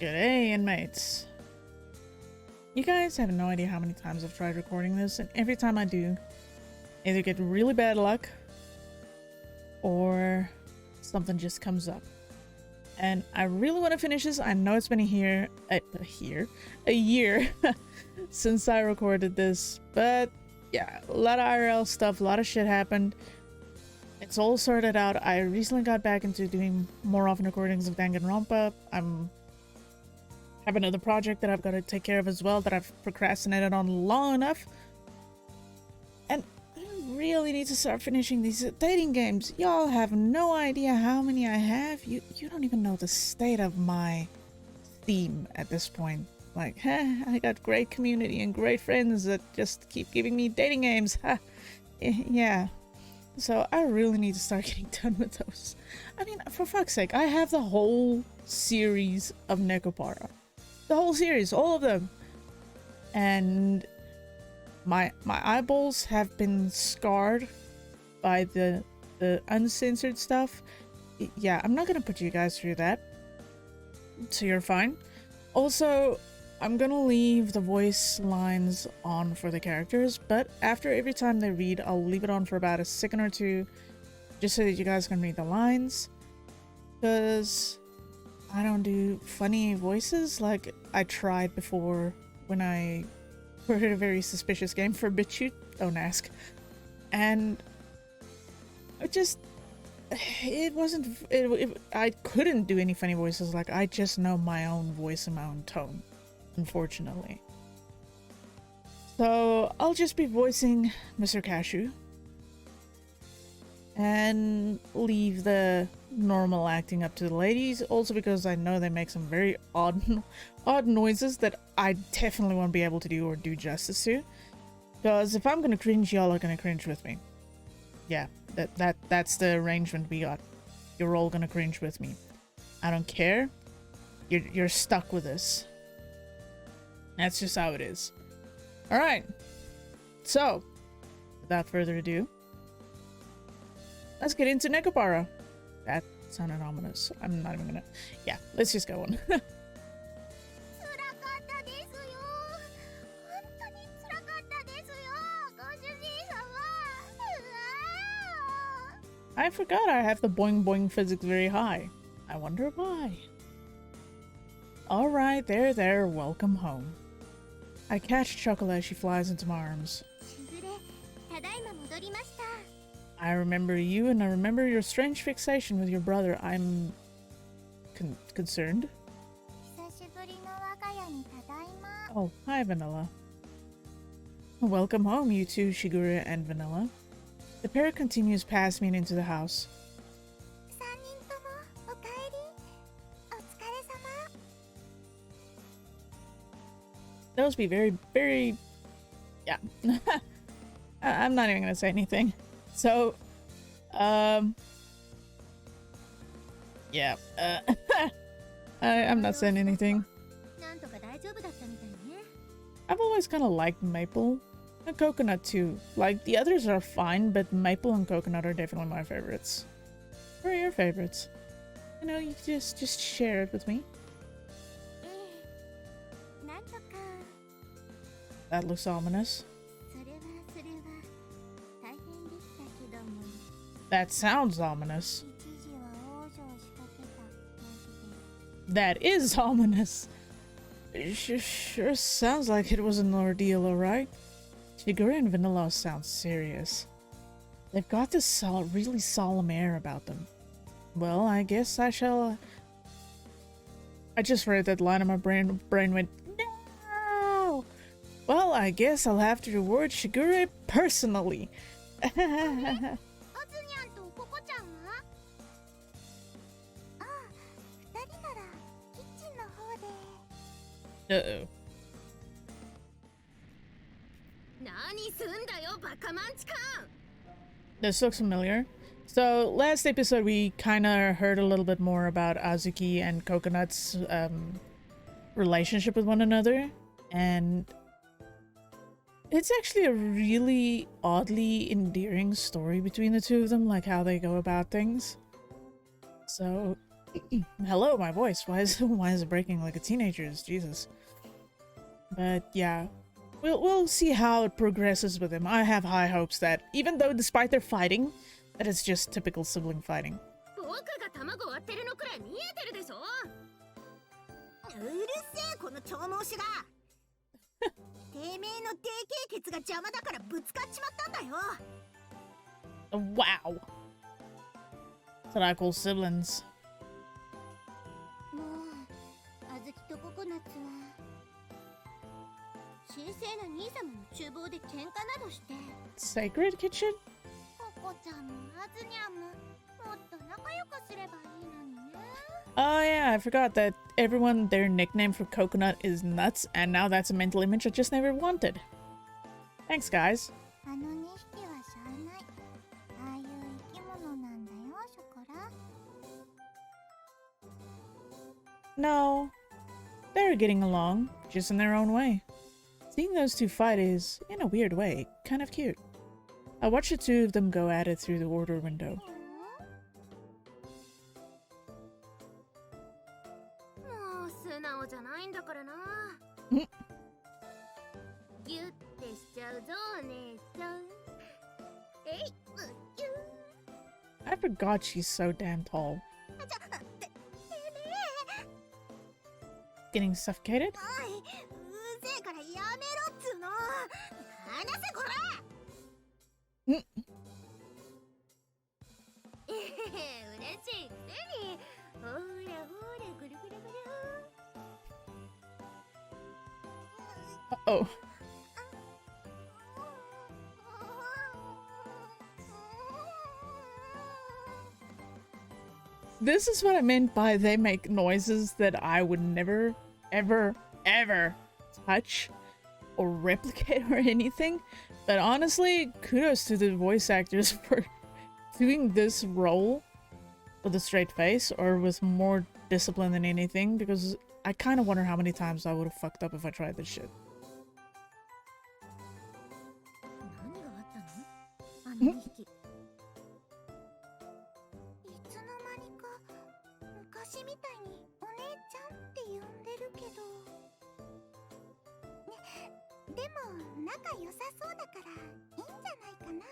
G'day, inmates. You guys have no idea how many times I've tried recording this, and every time I do, either get really bad luck or something just comes up. And I really want to finish this. I know it's been a year since I recorded this, but yeah, a lot of IRL stuff, a lot of shit happened. It's all sorted out. I recently got back into doing more often recordings of Danganronpa. I have another project that I've got to take care of as well that I've procrastinated on long enough. And I really need to start finishing these dating games. Y'all have no idea how many I have. You don't even know the state of my theme at this point. Like, I got great community and great friends that just keep giving me dating games. Yeah. So I really need to start getting done with those. I mean, for fuck's sake, I have the whole series of Nekopara. The whole series, all of them. And my eyeballs have been scarred by the uncensored stuff. Yeah, I'm not gonna put you guys through that. So you're fine. Also, I'm gonna leave the voice lines on for the characters, but after every time they read, I'll leave it on for about a second or two, just so that you guys can read the lines. Because I don't do funny voices like I tried before when I recorded a very suspicious game for BitChute. Don't ask. And I couldn't do any funny voices. Like, I just know my own voice and my own tone, unfortunately. So I'll just be voicing Mr. Cashew and leave the normal acting up to the ladies, also because I know they make some very odd noises that I definitely won't be able to do or do justice to. Because if I'm gonna cringe, y'all are gonna cringe with me. Yeah, that's the arrangement we got. You're all gonna cringe with me. I don't care. You're stuck with this. That's just how it is. Alright. So, without further ado, let's get into Nekopara. That sounded ominous. I'm not even gonna... Yeah, let's just go on. I forgot I have the boing boing physics very high. I wonder why. Alright, there, welcome home. I catch Chuckle as she flies into my arms. I remember you, and I remember your strange fixation with your brother. I'm... concerned. Oh, hi, Vanilla. Welcome home, you two, Shigure and Vanilla. The pair continues past me and into the house. Those be very... Yeah. I'm not even gonna say anything. So, yeah, I'm not saying anything. I've always kind of liked Maple and Coconut too. Like, the others are fine, but Maple and Coconut are definitely my favorites. What are your favorites? You know, you just share it with me. That looks ominous. That sounds ominous. That is ominous. It sure sounds like it was an ordeal, alright? Shigure and Vanilla sound serious. They've got this really solemn air about them. Well, I guess I shall... I just read that line and my brain went, no! Well, I guess I'll have to reward Shigure personally. Uh-oh. This looks familiar. So, last episode we kinda heard a little bit more about Azuki and Coconut's relationship with one another, and it's actually a really oddly endearing story between the two of them, like how they go about things. So, Hello, my voice. Why is it breaking like a teenager's? Jesus. But yeah, we'll see how it progresses with him. I have high hopes that even though despite their fighting, that it's just typical sibling fighting. うるせえこの長毛種がてめえの低経血が邪魔だからぶつかっちまったんだよ Wow. That's what I call siblings. もうあずきとココナッツは神聖な兄様の厨房で喧嘩などして Sacred kitchen? ココちゃんもあずにゃんももっと仲良くすればいいのにね Oh yeah, I forgot that everyone, their nickname for Coconut is Nuts, and now that's a mental image I just never wanted. Thanks, guys. あの2匹はしゃあないああいう生き物なんだよショコラ No, they're getting along, just in their own way. Seeing those two fight is, in a weird way, kind of cute. I watched the two of them go at it through the order window. もう素直じゃないんだからなギュッてしちゃうぞお姉ちゃんえいっ I forgot she's so damn tall. Getting suffocated? おいうぜえからやめろっつうの離せこら嬉しいくせにほらほらぐるぐるぐる Uh-oh. This is what I meant by they make noises that I would never, ever, ever touch or replicate or anything. But honestly, kudos to the voice actors for doing this role with a straight face or with more discipline than anything, because I kind of wonder how many times I would have fucked up if I tried this shit. 何があったのあの2匹いつの間にか昔みたいにお姉ちゃんって呼んでるけどねでも仲良さそうだからいいんじゃないかな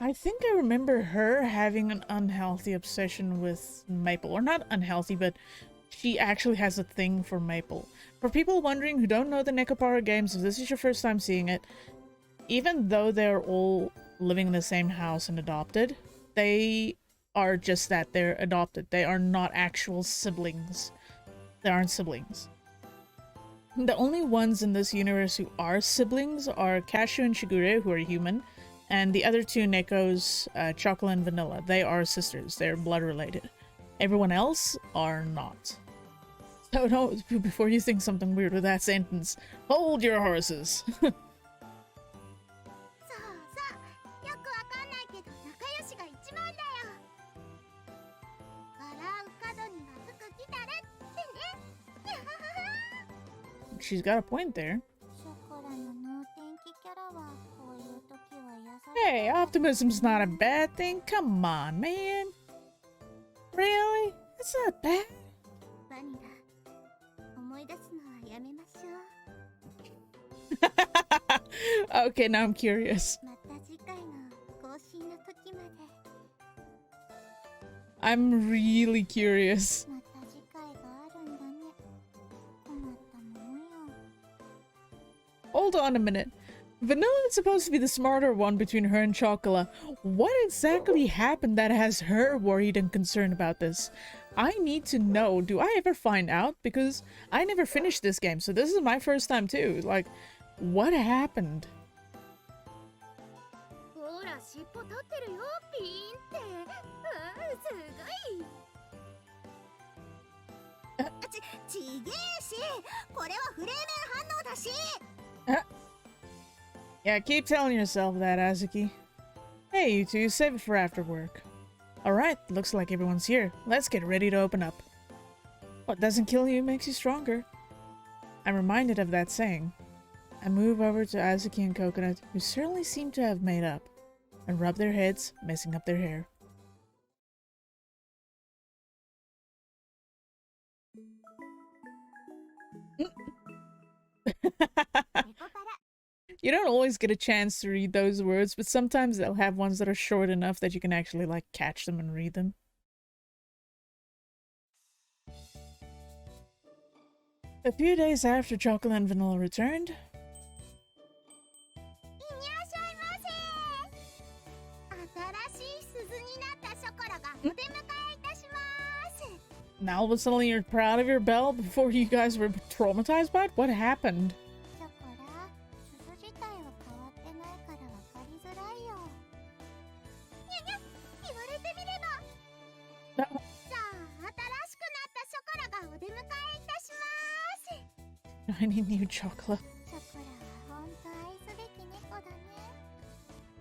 I think I remember her having an unhealthy obsession with Maple. Or not unhealthy, but she actually has a thing for Maple. For people wondering who don't know the Nekopara games, if this is your first time seeing it, even though they're all living in the same house and adopted, they are just that. They're adopted. They are not actual siblings. They aren't siblings. The only ones in this universe who are siblings are Cashew and Shigure, who are human, and the other two Nekos, Chocolate and Vanilla. They are sisters. They're blood related. Everyone else are not. So no, before you think something weird with that sentence, hold your horses. そうそうよくわかんないけど仲良しが一番だよ笑う角には服着たれってね She's got a point there. ショコラの能天気キャラはこういう時は優しい Hey, optimism's not a bad thing. Come on, man. Really? It's not bad. バニラ思い出すのはやめましょう Okay, now I'm curious. また次回の更新の時まで I'm really curious. また次回があるんだね困ったものよ Hold on a minute. Vanilla is supposed to be the smarter one between her and Chocola. What exactly happened that has her worried and concerned about this? I need to know. Do I ever find out? Because I never finished this game, so this is my first time too. Like, what happened? ほら尻尾立ってるよピーンってすごいちげえしこれはフレーメン反応だし Yeah, keep telling yourself that, Azuki. Hey, you two, save it for after work. Alright, looks like everyone's here. Let's get ready to open up. What doesn't kill you makes you stronger. I'm reminded of that saying. I move over to Azuki and Coconut, who certainly seem to have made up, and rub their heads, messing up their hair. You don't always get a chance to read those words, but sometimes they'll have ones that are short enough that you can actually, like, catch them and read them. A few days after Chocolate and Vanilla returned, now all of a sudden you're proud of your bell before you guys were traumatized by it? What happened? I need new chocolate.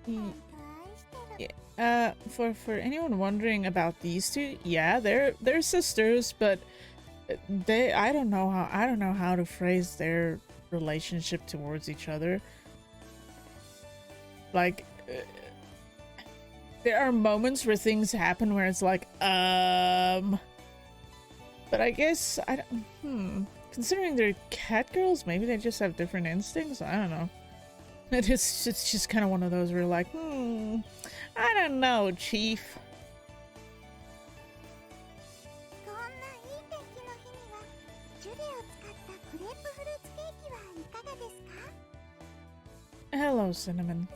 Yeah. For anyone wondering about these two, yeah, they're sisters, but I don't know how to phrase their relationship towards each other. Like, there are moments where things happen where it's like, but I guess considering they're Catgirls, maybe they just have different instincts. I don't know. It's just kind of one of those where you're like, I don't know, Chief. Hello, Cinnamon.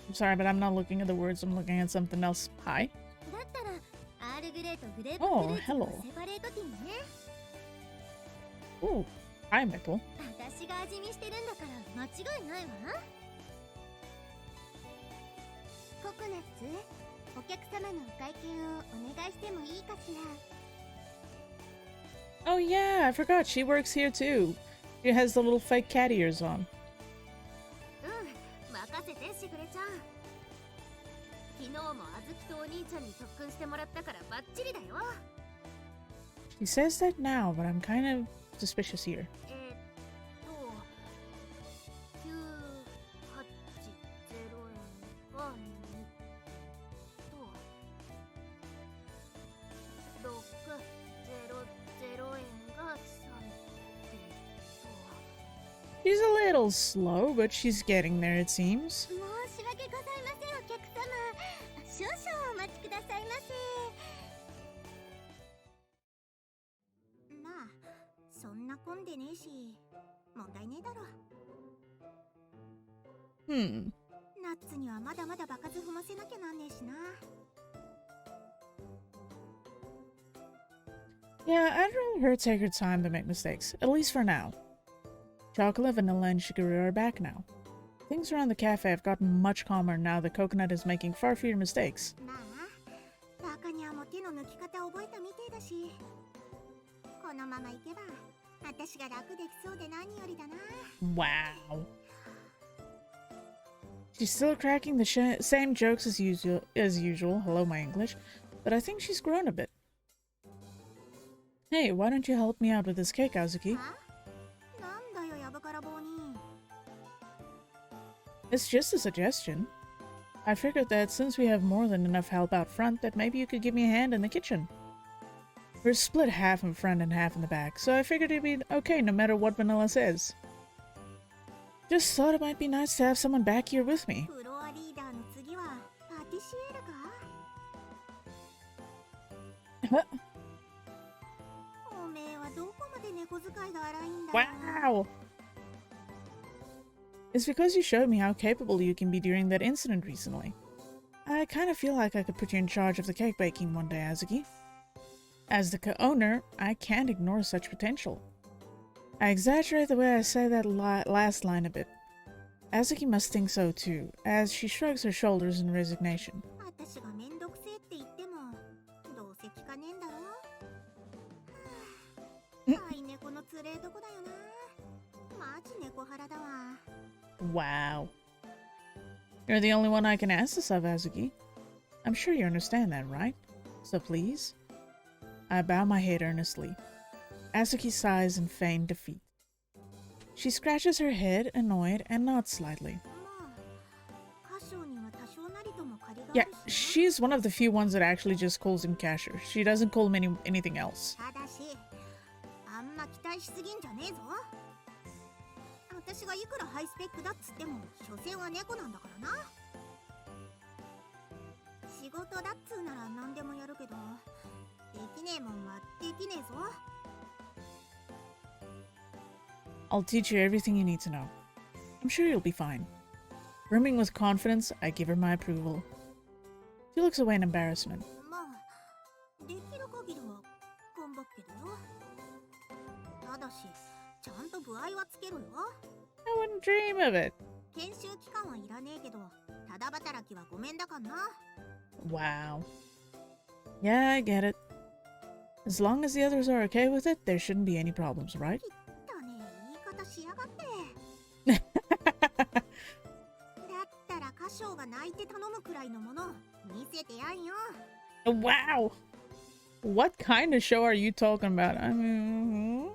I'm sorry, but I'm not looking at the words, I'm looking at something else. Hi. Oh, hello. Oh, hi, Metal. Oh yeah, I forgot, she works here too. She has the little fake cat ears on. She says that now, but I'm kind of suspicious here. She's a little slow, but she's getting there, it seems. Yeah, I'd rather her take her time to make mistakes, at least for now. Chocolate, Vanilla, and Shigeru are back now. Things around the cafe have gotten much calmer now that Coconut is making far fewer mistakes. Wow. She's still cracking the same jokes as usual. Hello, my English. But I think she's grown a bit. Hey, why don't you help me out with this cake, Azuki? It's just a suggestion. I figured that since we have more than enough help out front, that maybe you could give me a hand in the kitchen. We're split half in front and half in the back, so I figured it'd be okay no matter what Vanilla says. Just thought it might be nice to have someone back here with me. Wow! It's because you showed me how capable you can be during that incident recently. I kind of feel like I could put you in charge of the cake baking one day, Azuki. As the co-owner, I can't ignore such potential. I exaggerate the way I say that last line a bit. Azuki must think so too, as she shrugs her shoulders in resignation. Wow. You're the only one I can ask this of, Azuki. I'm sure you understand that, right? So please? I bow my head earnestly. Azuki sighs in feigned defeat. She scratches her head, annoyed, and nods slightly. Yeah, she's one of the few ones that actually just calls him cashier. She doesn't call him anything else. ただし、あんま期待しすぎんじゃねえぞ。私がいくらハイスペックだっつっても、所詮は猫なんだからな。仕事だっつうなら何でもやるけど、できねえもんはできねえぞ。I'll teach you everything you need to know. I'm sure you'll be fine. Brimming with confidence, I give her my approval. She looks away in embarrassment. まあ、できる限りは頑張っけどよ。ただし、ちゃんと歩合はつけろよ。I wouldn't dream of it. 研修期間はいらねえけど、ただ働きはごめんだかんな。Wow. Yeah, I get it. As long as the others are okay with it, there shouldn't be any problems, right? だね、言い方しやがって。だったら歌唱が泣いて頼むくらいのもの見せてやんよ。Wow! What kind of show are you talking about? I mean...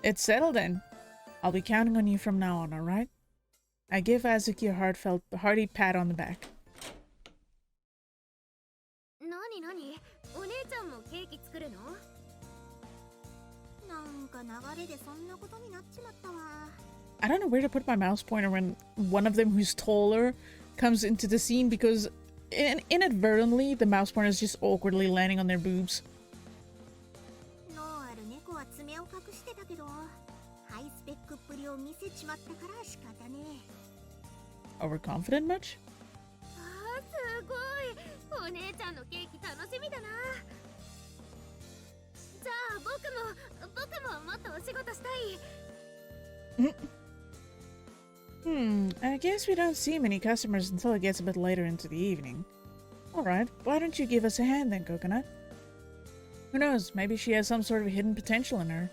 It's settled then. I'll be counting on you from now on, alright? I give Azuki a hearty pat on the back. なになに、お姉ちゃんもケーキ作るの？なんか流れでそんなことになっちまったわ。I don't know where to put my mouse pointer when one of them who's taller comes into the scene because inadvertently the mouse pointer is just awkwardly landing on their boobs. のある猫は爪を隠してたけど、ハイスペックっぷりを見せちまったから仕方ねえ。Overconfident much? あー、すごい。お姉ちゃんのケーキ楽しみだな。じゃあ僕ももっとお仕事したい。I guess we don't see many customers until it gets a bit later into the evening. Alright, why don't you give us a hand then, Coconut? Who knows, maybe she has some sort of hidden potential in her.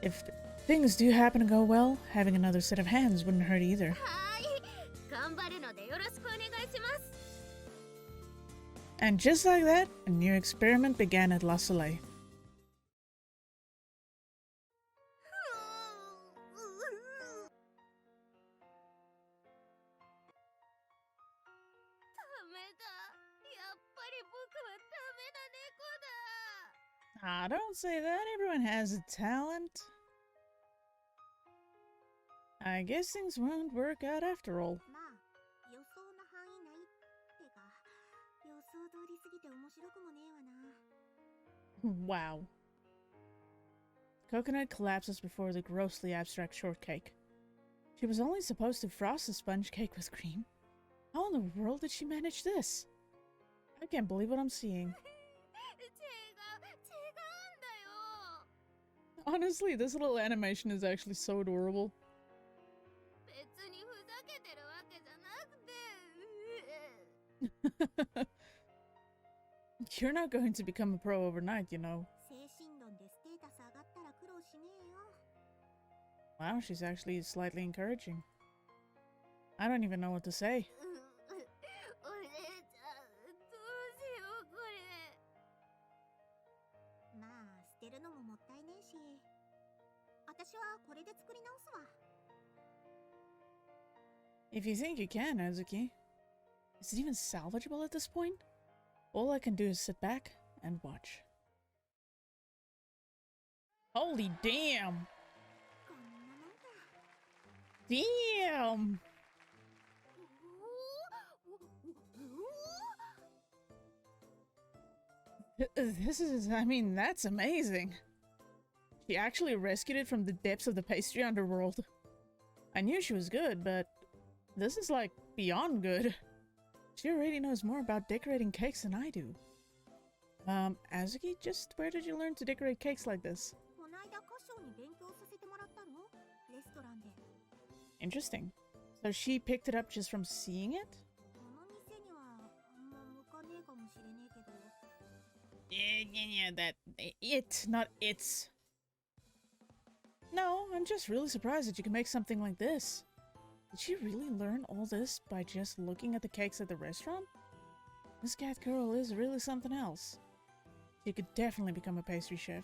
If things do happen to go well, having another set of hands wouldn't hurt either. はい、頑張るのでよろしくお願いします。 And just like that, a new experiment began at La Soleil. ダメだ。やっぱり僕はダメな猫だ。Ah, don't say that. Everyone has a talent. I guess things won't work out after all. まあ、予想の範囲内ってか、予想通りすぎて面白くもねえわな。 Wow. Coconut collapses before the grossly abstract shortcake. She was only supposed to frost the sponge cake with cream. How in the world did she manage this? I can't believe what I'm seeing. Honestly, this little animation is actually so adorable. You're not going to become a pro overnight, you know. Wow, she's actually slightly encouraging. I don't even know what to say. まあ、捨てるのももったいねえし、私はこれで作り直すわ。 If you think you can, Azuki. Is it even salvageable at this point? All I can do is sit back and watch. Holy damn! Damn! This is, I mean, that's amazing. She actually rescued it from the depths of the pastry underworld. I knew she was good, but this is like beyond good. She already knows more about decorating cakes than I do. Azuki, just where did you learn to decorate cakes like this? Interesting. So she picked it up just from seeing it? Yeah, that... It, not it's. No, I'm just really surprised that you can make something like this. Did she really learn all this by just looking at the cakes at the restaurant? This Catgirl is really something else. She could definitely become a pastry chef.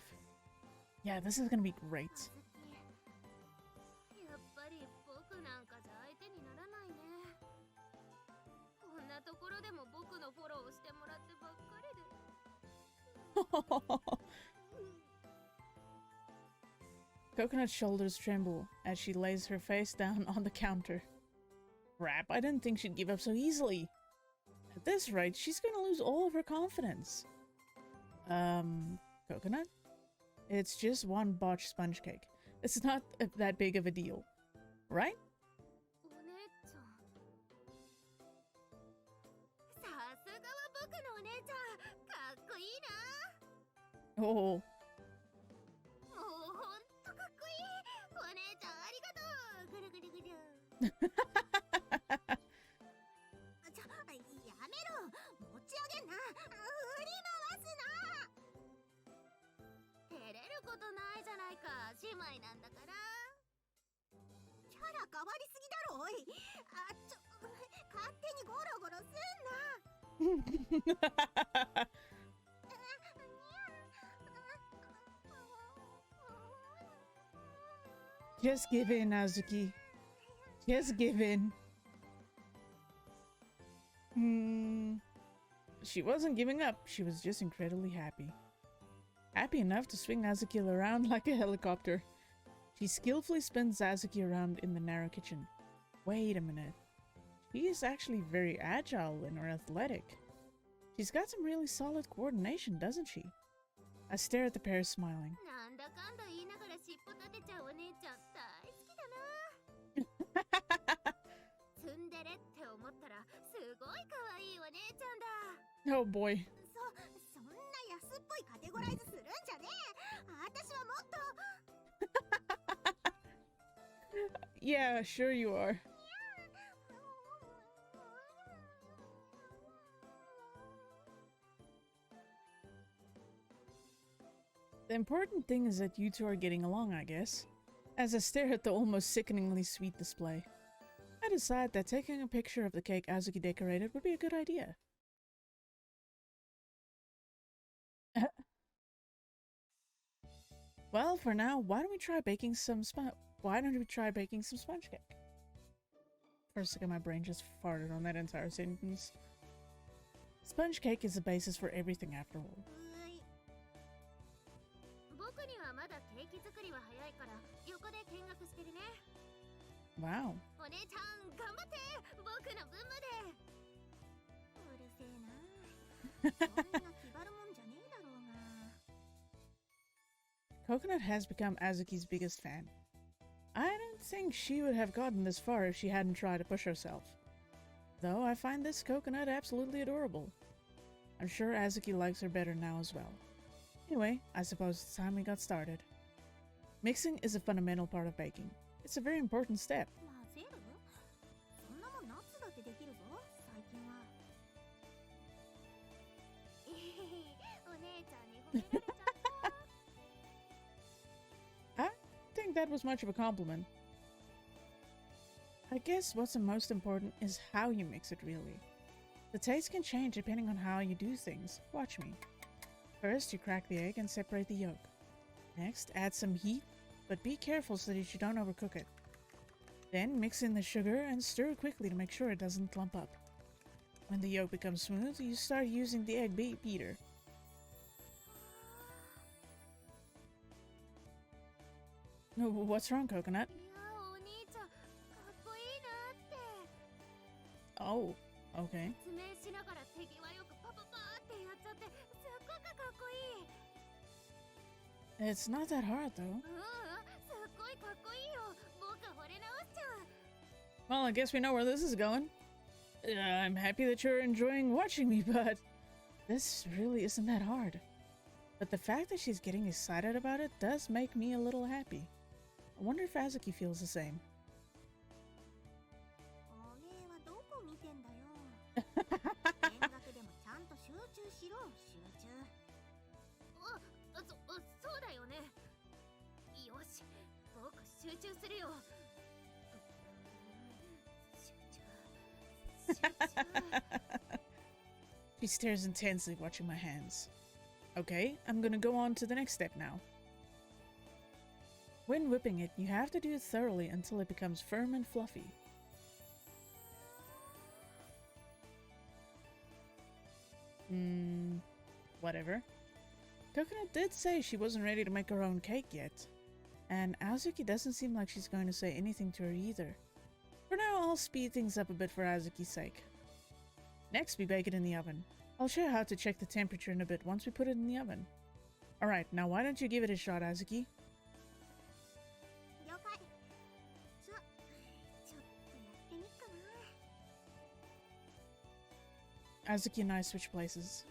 Yeah, this is gonna be great. Coconut's shoulders tremble as she lays her face down on the counter. Crap, I didn't think she'd give up so easily. At this rate, she's gonna lose all of her confidence. Coconut? It's just one botched sponge cake. It's not that big of a deal, right? Oh. Just give in, Azuki. Just give in. She wasn't giving up. She was just incredibly happy. Happy enough to swing Azuki around like a helicopter. She skillfully spins Azuki around in the narrow kitchen. Wait a minute. She is actually very agile and athletic. She's got some really solid coordination, doesn't she? I stare at the pair smiling. Oh boy. Yeah, sure you are. The important thing is that you two are getting along, I guess. As I stare at the almost sickeningly sweet display, I decide that taking a picture of the cake Azuki decorated would be a good idea. Well, for now, why don't we try baking some sponge cake? For a second, my brain just farted on that entire sentence. Sponge cake is the basis for everything after all. Wow. Coconut has become Azuki's biggest fan. I don't think she would have gotten this far if she hadn't tried to push herself. Though I find this Coconut absolutely adorable. I'm sure Azuki likes her better now as well. Anyway, I suppose it's time we got started. Mixing is a fundamental part of baking. It's a very important step. I don't think that was much of a compliment. I guess what's the most important is how you mix it, really. The taste can change depending on how you do things. Watch me. First, you crack the egg and separate the yolk. Next, add some heat, but be careful so that you don't overcook it. Then, mix in the sugar and stir quickly to make sure it doesn't clump up. When the yolk becomes smooth, you start using the egg beater. No, what's wrong, Coconut? Oh, okay. It's not that hard, though. Well, I guess we know where this is going. I'm happy that you're enjoying watching me, but this really isn't that hard. But the fact that she's getting excited about it does make me a little happy. I wonder if Azuki feels the same. She stares intensely, watching my hands. Okay, I'm gonna go on to the next step now. When whipping it, you have to do it thoroughly until it becomes firm and fluffy. Whatever. Coconut did say she wasn't ready to make her own cake yet. And Azuki doesn't seem like she's going to say anything to her either. For now, I'll speed things up a bit for Azuki's sake. Next, we bake it in the oven. I'll show you how to check the temperature in a bit once we put it in the oven. Alright, now why don't you give it a shot, Azuki? Azuki and I switch places.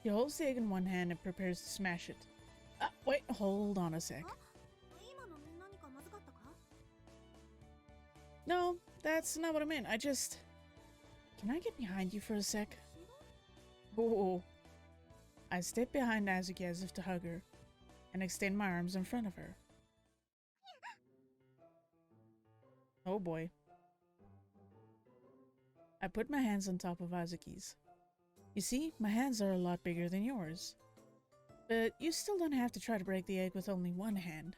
He holds the egg in one hand and prepares to smash it. Wait, hold on a sec. No, that's not what I meant. Can I get behind you for a sec? Oh. I step behind Azuki as if to hug her, and extend my arms in front of her. Oh boy. I put my hands on top of Azuki's. You see, my hands are a lot bigger than yours. But you still don't have to try to break the egg with only one hand.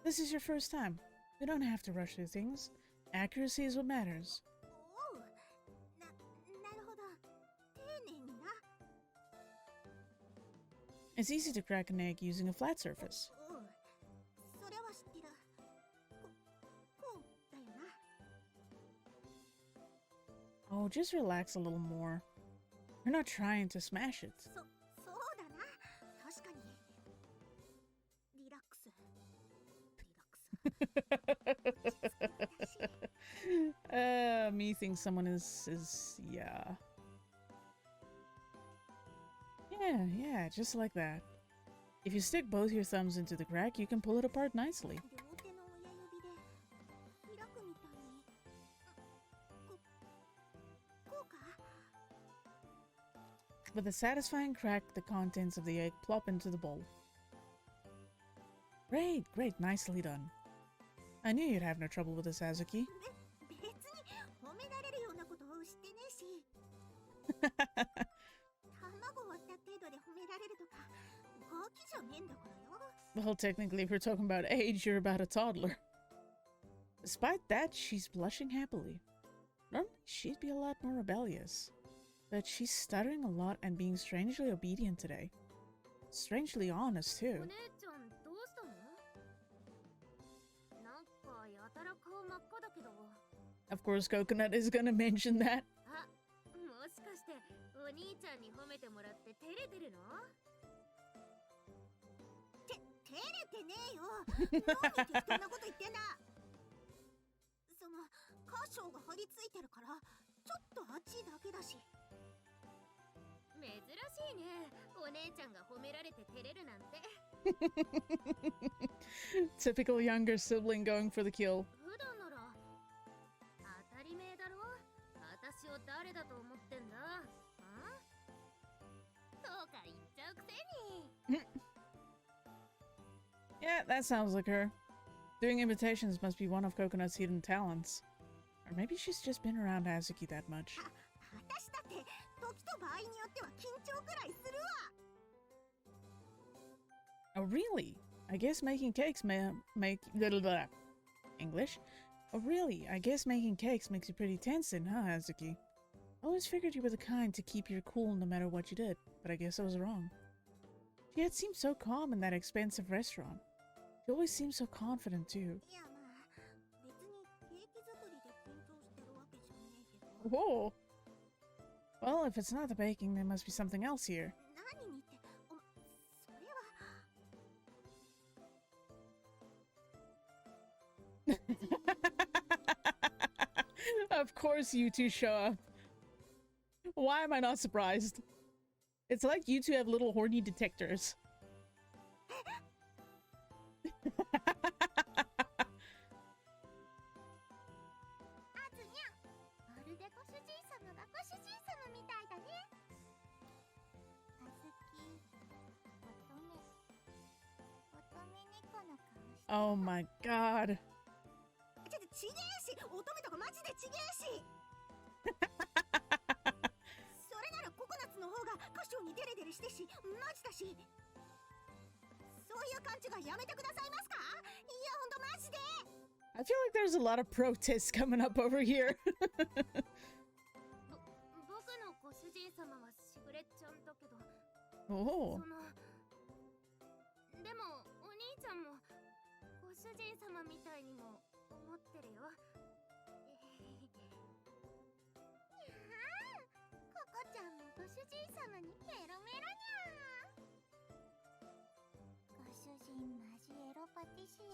This is your first time. We don't have to rush through things. Accuracy is what matters. It's easy to crack an egg using a flat surface. Oh, just relax a little more. You're not trying to smash it. Me think someone is yeah. Yeah, just like that. If you stick both your thumbs into the crack, you can pull it apart nicely. With a satisfying crack, the contents of the egg plop into the bowl. Great, nicely done. I knew you'd have no trouble with this, Azuki. Well, technically, if we're talking about age, you're about a toddler. Despite that, she's blushing happily. Normally, she'd be a lot more rebellious. But she's stuttering a lot and being strangely obedient today. Strangely honest, too. Of course, Coconut is gonna mention that. Typical younger sibling going for the kill. Yeah, that sounds like her. Doing imitations must be one of Coconut's hidden talents. Or maybe she's just been around Azuki that much. Oh really? I guess making cakes English? Oh really? I guess making cakes makes you pretty tense then, huh, Azuki? I always figured you were the kind to keep your cool no matter what you did, but I guess I was wrong. She had seemed so calm in that expensive restaurant. She always seemed so confident too. Whoa! Well, if it's not the baking, there must be something else here. Of course you two show up. Why am I not surprised? It's like you two have little horny detectors. Oh my god. I feel like there's a lot of protests coming up over here. 僕のご主人様はしぐれちゃんだけど、Oh. でもお兄ちゃんもご主人様みたいにも思ってるよ。にゃー、ココちゃんもご主人様にメロメロにゃー。ご主人マジエロパティシエ。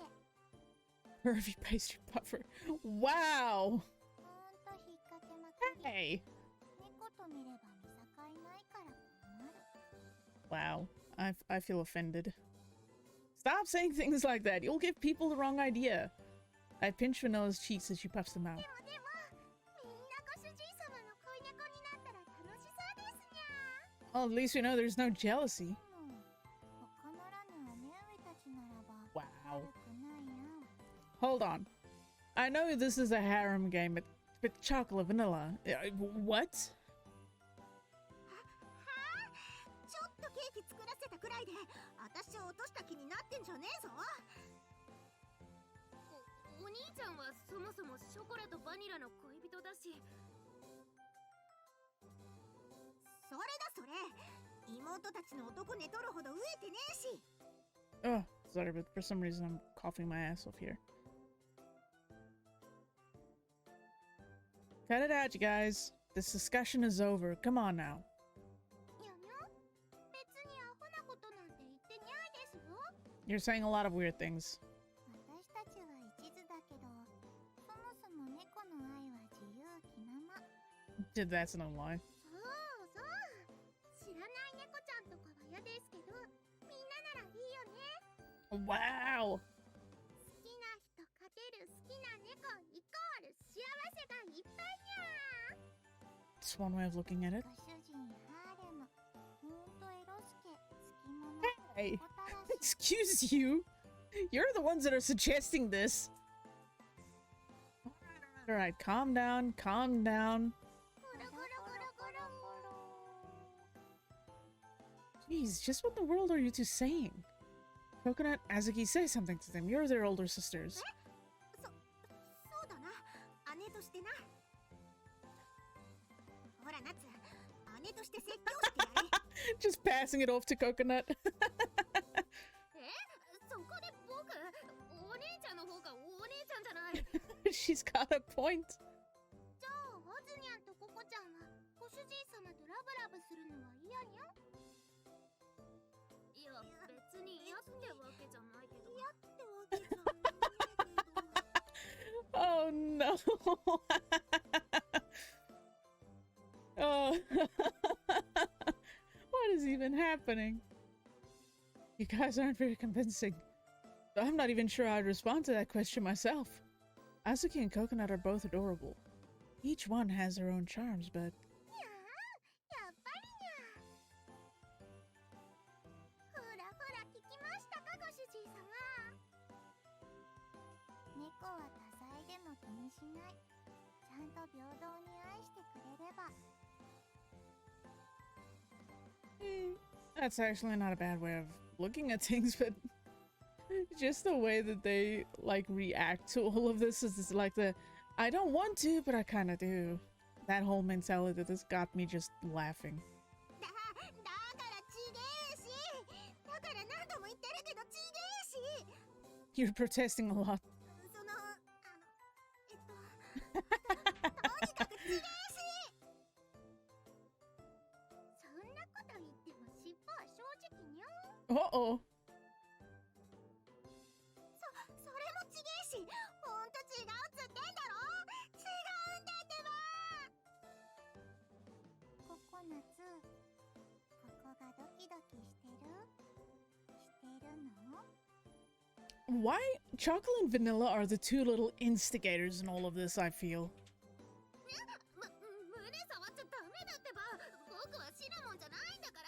Curvy pastry puffer. Wow. ほんと引っ掛けまくり。 Hey. 猫と見れば見境ないから困る。 Wow. I feel offended. Stop saying things like that. You'll give people the wrong idea. I pinch Vanilla's cheeks as she puffs them out. でもみんなご主人様の恋猫になったら楽しそうですにゃー。 Well, at least we know there's no jealousy. 他ならぬ姉上たちならば Wow. 悪くないやん。 Hold on. I know this is a harem game, but chocolate vanilla. What? ちょっとケーキ作らせたくらいで私を落とした気になってんじゃねえぞ。お兄ちゃんはそもそもショコラとバニラの恋人だし。それだそれ、妹たちの男寝取るほど飢えてねえし。 Oh, sorry, but for some reason I'm coughing my ass off here. Cut it out, you guys. This discussion is over. Come on now. にゃにゃ、別にアホなことなんて言ってにゃいですよ。 You're saying a lot of weird things. 私たちは一途だけど、そもそも猫の愛は自由気まま。 That's no lie. そうそう、知らない猫ちゃんとかは嫌ですけど、みんなならいいよね。 Wow. 好きな人かける好きな猫イコール幸せがいっぱいにゃ That's one way of looking at ー。 it. ご主人ハーレム、ほんとエロスケ、好き者、 Hey, おたらし。 excuse you. You're the ones that are suggesting this. Alright, calm down, calm down. ゴロゴロゴロゴロ。 Jeez, just what in the world are you two saying? Coconut, Azuki, say something to them. You're their older sisters. そうだな、姉としてな。ほらナツ、姉として説教してやれ。 Just passing it off to Coconut. そこで僕、お姉ちゃんの方がお姉ちゃんじゃない。 She's got a point. じゃあアズニャンとココちゃんはご主人様とラブラブするのは嫌にゃ。いや、別に嫌ってわけじゃないけど。嫌ってわけじゃないけど。 Oh no. Oh. What is even happening? You guys aren't very convincing. I'm not even sure I'd respond to that question myself. Azuki and Coconut are both adorable. Each one has their own charms, but にゃー、やっぱりにゃー。ほらほら聞きましたかご主人様。猫は多彩でも気にしない。ちゃんと平等に愛してくれれば。 that's actually not a bad way of looking at things, but just the way that they like react to all of this is like the I don't want to, but I kind of do. That whole mentality that has got me just laughing. だからちげえし。だから何度も言ってるけどちげえし。 You're protesting a lot. そのとにかくちげえし。そんなこと言っても尻尾は正直にゃ。 Uh-oh. それもちげえし。ほんと違うっつってんだろ。違うんだってば。ココナツ、ここがドキドキしてるの？ Why chocolate and vanilla are the two little instigators in all of this, I feel. 胸触っちゃダメだってば。僕はシナモンじゃないんだから。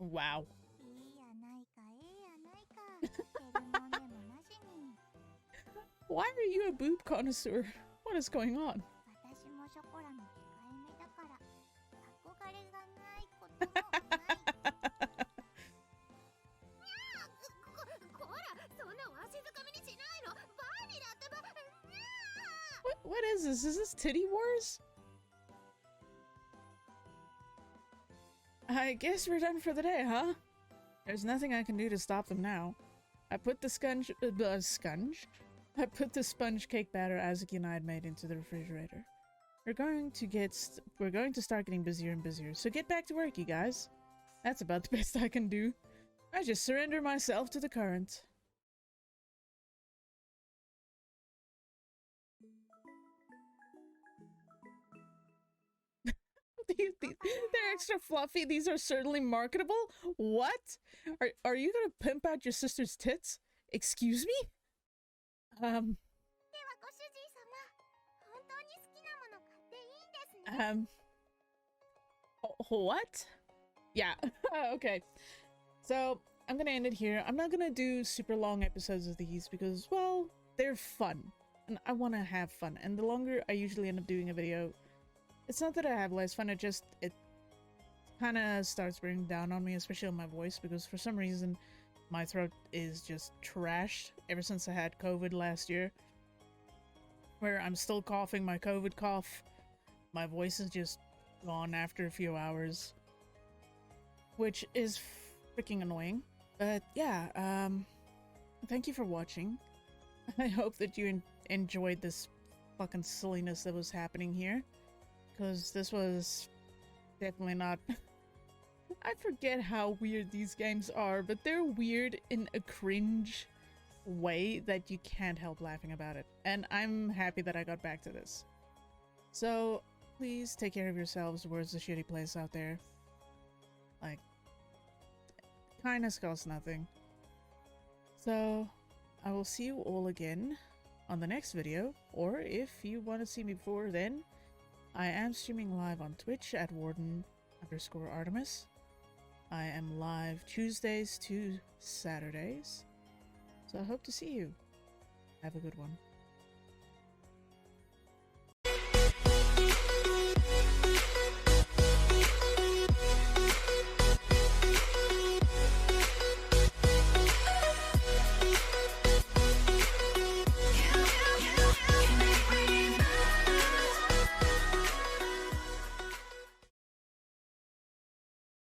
Wow. いいやないか、いいやないか。減るもんでもなしに。 Why are you a boob connoisseur? What is going on? 私もショコラの控えめだから憧れがないこともない。にゃー、Jesus, is this Titty Wars? I guess we're done for the day, huh? There's nothing I can do to stop them now. I put the I put the sponge cake batter Azuki and I had made into the refrigerator. We're going to start getting busier and busier, so get back to work, you guys. That's about the best I can do. I just surrender myself to the current. They're extra fluffy. These are certainly marketable. What? Are you gonna pimp out your sister's tits? Excuse me? What? Yeah. Okay. So I'm gonna end it here. I'm not gonna do super long episodes of these because, well, they're fun. And I want to have fun. And the longer I usually end up doing a video, it's not that I have less fun, it kind of starts bringing down on me, especially on my voice, because for some reason my throat is just trashed ever since I had COVID last year, where I'm still coughing my COVID cough. My voice is just gone after a few hours, which is freaking annoying. But yeah, thank you for watching. I hope that you enjoyed this fucking silliness that was happening here. Because this was definitely not... I forget how weird these games are, but they're weird in a cringe way that you can't help laughing about it. And I'm happy that I got back to this. So, please take care of yourselves. The world's a shitty place out there. Like, kindness costs nothing. So, I will see you all again on the next video. Or if you want to see me before then, I am streaming live on Twitch at Warden_Artemis. I am live Tuesdays to Saturdays. So I hope to see you. Have a good one.